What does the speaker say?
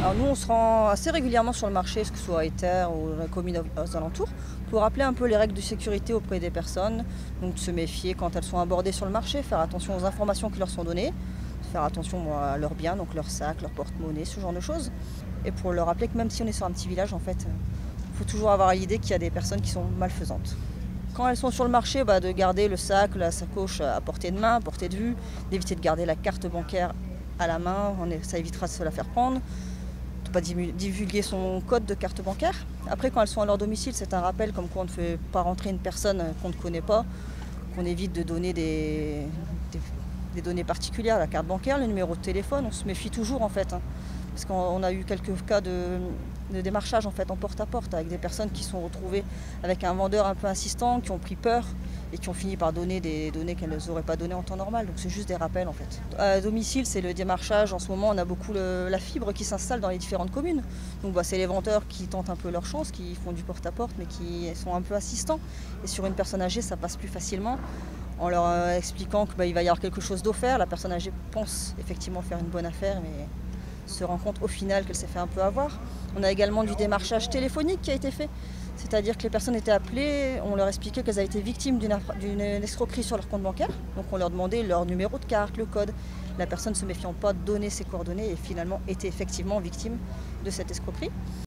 Alors nous, on se rend assez régulièrement sur le marché, que ce soit à Ether ou dans la commune aux alentours, pour rappeler un peu les règles de sécurité auprès des personnes. Donc de se méfier quand elles sont abordées sur le marché, faire attention aux informations qui leur sont données, faire attention à leurs biens, donc leur sac, leur porte-monnaie, ce genre de choses. Et pour leur rappeler que même si on est sur un petit village, en fait, il faut toujours avoir l'idée qu'il y a des personnes qui sont malfaisantes. Quand elles sont sur le marché, de garder le sac, la sacoche à portée de main, à portée de vue, d'éviter de garder la carte bancaire à la main, ça évitera de se la faire prendre. De ne pas divulguer son code de carte bancaire. Après, quand elles sont à leur domicile, c'est un rappel comme quoi on ne fait pas rentrer une personne qu'on ne connaît pas, qu'on évite de donner des données particulières, la carte bancaire, le numéro de téléphone. On se méfie toujours en fait, parce qu'on a eu quelques cas de démarchage en fait en porte-à-porte avec des personnes qui sont retrouvées avec un vendeur un peu insistant, qui ont pris peur et qui ont fini par donner des données qu'elles n'auraient pas données en temps normal. Donc c'est juste des rappels en fait. À domicile, c'est le démarchage. En ce moment, on a beaucoup la fibre qui s'installe dans les différentes communes. Donc c'est les vendeurs qui tentent un peu leur chance, qui font du porte-à-porte mais qui sont un peu assistants. Et sur une personne âgée, ça passe plus facilement. En leur expliquant qu'il va y avoir quelque chose d'offert, la personne âgée pense effectivement faire une bonne affaire, mais se rend compte au final qu'elle s'est fait un peu avoir. On a également du démarchage téléphonique qui a été fait, c'est-à-dire que les personnes étaient appelées, on leur expliquait qu'elles avaient été victimes d'une escroquerie sur leur compte bancaire, donc on leur demandait leur numéro de carte, le code. La personne ne se méfiant pas de donner ses coordonnées et finalement était effectivement victime de cette escroquerie.